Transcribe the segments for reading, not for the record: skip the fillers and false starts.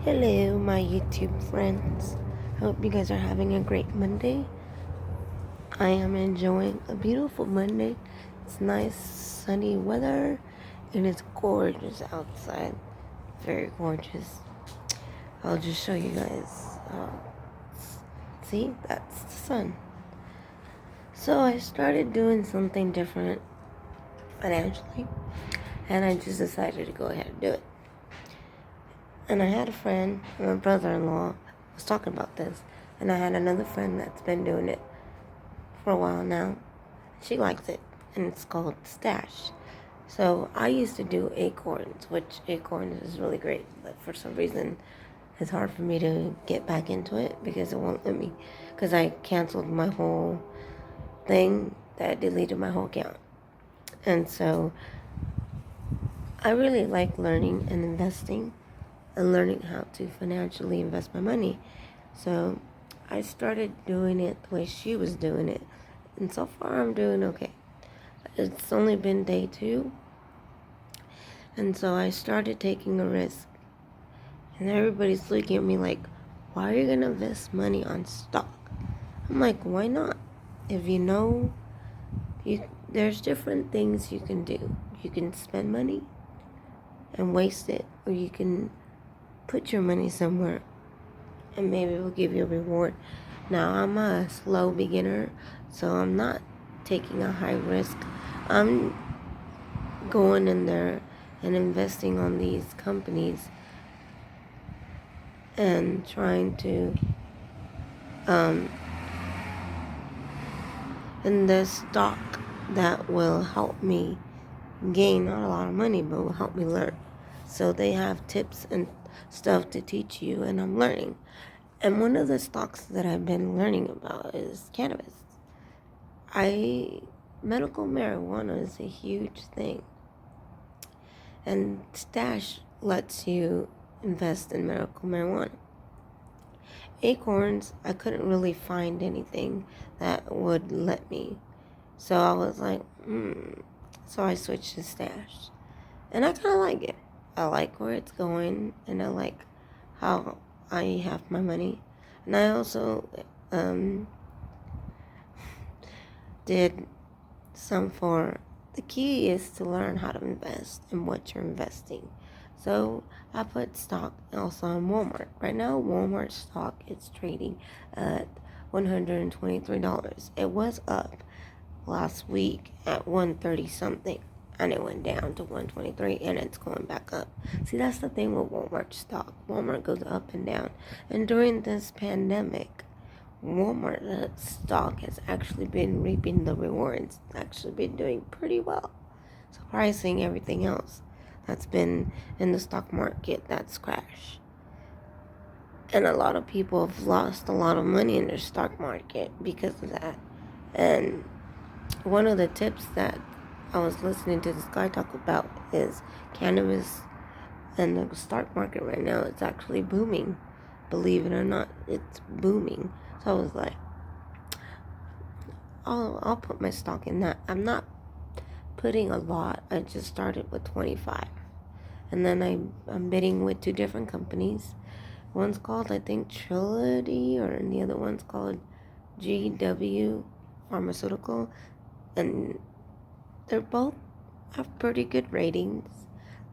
Hello, my YouTube friends. Hope you guys are having a great Monday. I am enjoying a beautiful Monday. It's nice sunny weather and it's gorgeous outside. Very gorgeous. I'll just show you guys. See, that's the sun. So I started doing something different financially, and I just decided to go ahead and do it. And I had a friend, my brother-in-law, was talking about this, and I had another friend that's been doing it for a while now. She likes it, and it's called Stash. So I used to do Acorns, which Acorns is really great, but for some reason it's hard for me to get back into it because it won't let me, because I canceled my whole thing, that deleted my whole account. And so I really like learning and investing and learning how to financially invest my money. So I started doing it the way she was doing it, and so far I'm doing okay. It's only been day 2, and so I started taking a risk, and everybody's looking at me like, why are you gonna invest money on stock? I'm like, why not? If you know, there's different things you can do. You can spend money and waste it, or you can put your money somewhere and maybe it will give you a reward. Now, I'm a slow beginner, so I'm not taking a high risk. I'm going in there and investing on these companies and trying to invest stock that will help me gain not a lot of money, but will help me learn. So they have tips and stuff to teach you, and I'm learning. And one of the stocks that I've been learning about is cannabis. Medical marijuana is a huge thing, and Stash lets you invest in medical marijuana. Acorns, I couldn't really find anything that would let me, so I was like, So I switched to Stash, and I kind of like it. I like where it's going, and I like how I have my money, and I also did some for the key is to learn how to invest and what you're investing. So I put stock also on Walmart. Right now, Walmart stock is trading at $123. It was up last week at 130 something, and it went down to 123, and it's going back up. See, that's the thing with Walmart stock. Walmart goes up and down. And during this pandemic, Walmart stock has actually been reaping the rewards, actually been doing pretty well, surprising everything else that's been in the stock market that's crashed. And a lot of people have lost a lot of money in their stock market because of that. And one of the tips that I was listening to this guy talk about is cannabis, and the stock market right now is actually booming. Believe it or not, it's booming. So I was like, I'll put my stock in that. I'm not putting a lot. I just started with 25. And then I'm bidding with 2 different companies. One's called, I think, Trilogy, and the other one's called GW Pharmaceutical. And they're both have pretty good ratings.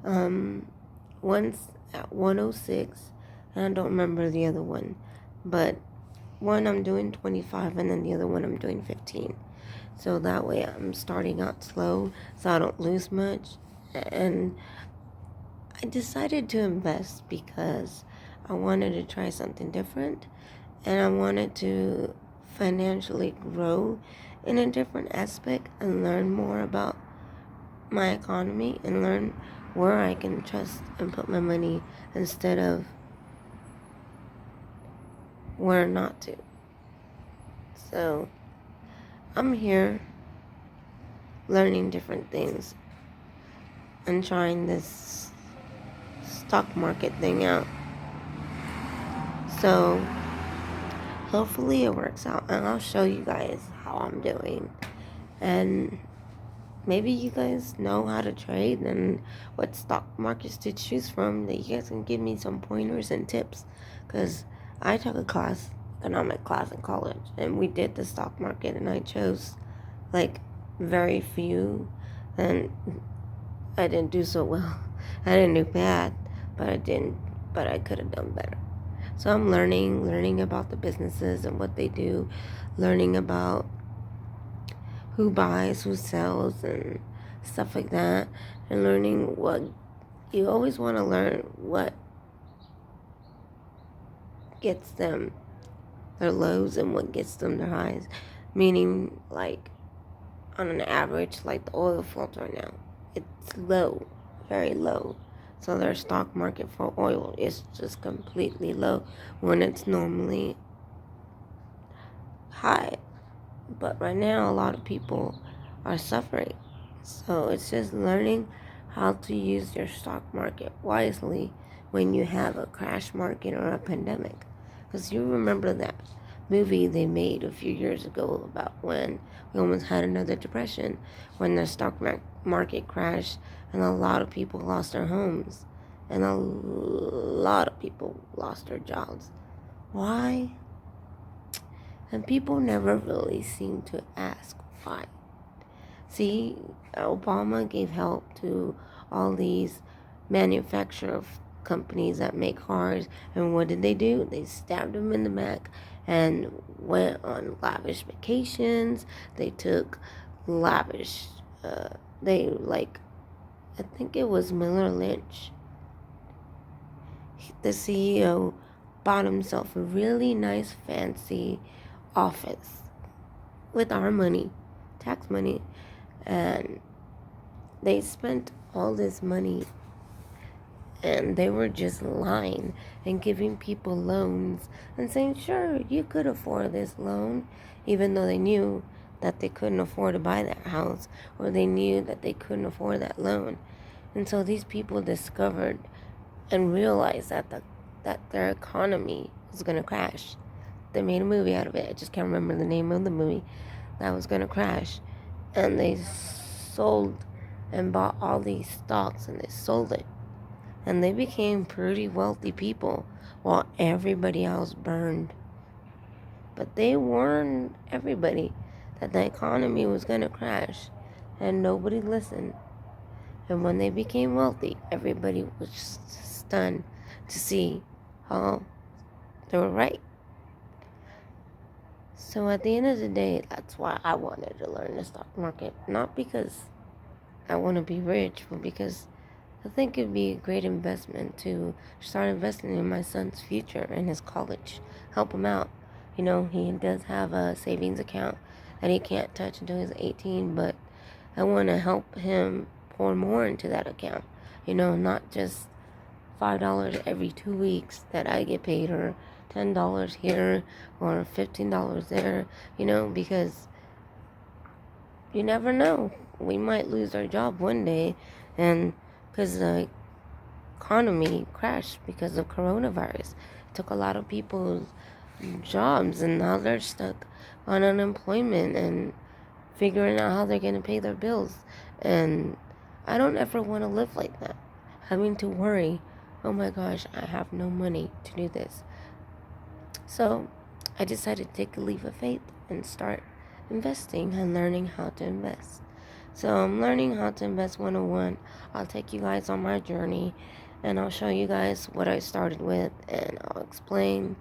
One's at 106, and I don't remember the other one. But one I'm doing 25, and then the other one I'm doing 15. So that way I'm starting out slow so I don't lose much. And I decided to invest because I wanted to try something different, and I wanted to financially grow in a different aspect and learn more about my economy and learn where I can trust and put my money instead of where not to. So I'm here learning different things and trying this stock market thing out. So hopefully it works out, and I'll show you guys how I'm doing. And maybe you guys know how to trade and what stock markets to choose from, that you guys can give me some pointers and tips. Because I took a class, economic class in college, and we did the stock market, and I chose like very few, and I didn't do so well. I didn't do bad, but I could have done better. So I'm learning about the businesses and what they do, learning about who buys, who sells, and stuff like that, and learning what you always want to learn, what gets them their lows and what gets them their highs. Meaning, like, on an average, like the oil fields right now, it's low, very low. So their stock market for oil is just completely low when it's normally high. But right now, a lot of people are suffering. So it's just learning how to use your stock market wisely when you have a crash market or a pandemic. Because you remember that movie they made a few years ago about when we almost had another depression, when the stock market crashed and a lot of people lost their homes and a lot of people lost their jobs. Why? And people never really seem to ask why. See, Obama gave help to all these manufacturer companies that make cars, and what did they do? They stabbed them in the back and went on lavish vacations. They took lavish, they like, I think it was Miller Lynch, the CEO, bought himself a really nice, fancy office with our money, tax money, and they spent all this money and they were just lying and giving people loans and saying, sure, you could afford this loan, even though they knew that they couldn't afford to buy that house, or they knew that they couldn't afford that loan. And so these people discovered and realized that their economy was going to crash. They made a movie out of it. I just can't remember the name of the movie. That was going to crash. And they sold and bought all these stocks and they sold it. And they became pretty wealthy people while everybody else burned. But they warned everybody that the economy was going to crash, and nobody listened. And when they became wealthy, everybody was stunned to see how they were right. So at the end of the day, that's why I wanted to learn the stock market. Not because I want to be rich, but because I think it'd be a great investment to start investing in my son's future and his college. Help him out. You know, he does have a savings account that he can't touch until he's 18, but I want to help him pour more into that account. You know, not just $5 every 2 weeks that I get paid, or $10 here, or $15 there, you know, because you never know. We might lose our job one day, and because the economy crashed because of coronavirus. It took a lot of people's jobs, and now they're stuck on unemployment and figuring out how they're going to pay their bills. And I don't ever want to live like that, having to worry, oh my gosh, I have no money to do this. So I decided to take a leap of faith and start investing and learning how to invest. So I'm learning how to invest 101. I'll take you guys on my journey, and I'll show you guys what I started with, and I'll explain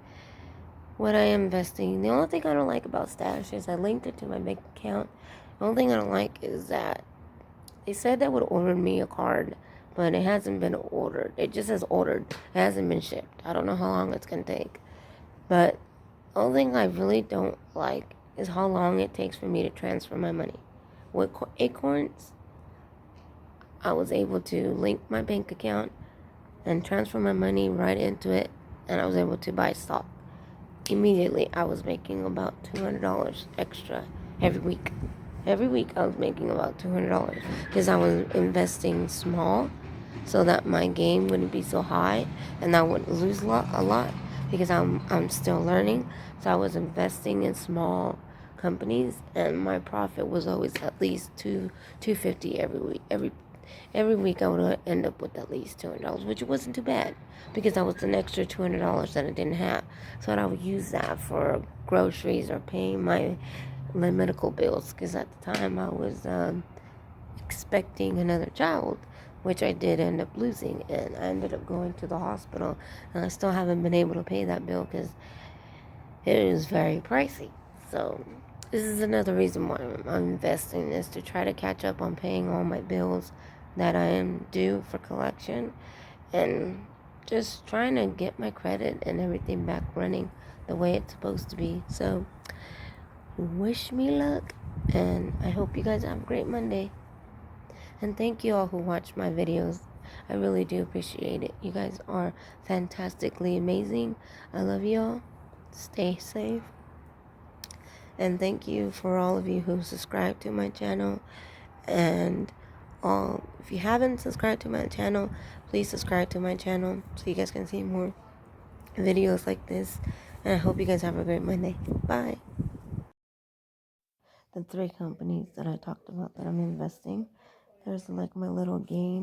what I am investing. The only thing I don't like about Stash is I linked it to my bank account. The only thing I don't like is that they said they would order me a card, but it hasn't been ordered. It just says ordered. It hasn't been shipped. I don't know how long it's going to take. But the only thing I really don't like is how long it takes for me to transfer my money. With Acorns, I was able to link my bank account and transfer my money right into it, and I was able to buy stock. Immediately, I was making about $200 extra every week. Every week, I was making about $200 because I was investing small so that my game wouldn't be so high and I wouldn't lose a lot because I'm still learning. So I was investing in small companies, and my profit was always at least 250 every week. Every week I would end up with at least $200, which wasn't too bad because that was an extra $200 that I didn't have. So I would use that for groceries or paying my medical bills, because at the time I was expecting another child, which I did end up losing, and I ended up going to the hospital, and I still haven't been able to pay that bill because it is very pricey. So this is another reason why I'm investing, is to try to catch up on paying all my bills that I am due for collection, and just trying to get my credit and everything back running the way it's supposed to be. So wish me luck, and I hope you guys have a great Monday. And thank you all who watch my videos. I really do appreciate it. You guys are fantastically amazing. I love you all. Stay safe. And thank you for all of you who subscribe to my channel. And if you haven't subscribed to my channel, please subscribe to my channel so you guys can see more videos like this. And I hope you guys have a great Monday. Bye. The 3 companies that I talked about that I'm investing, there's like my little game.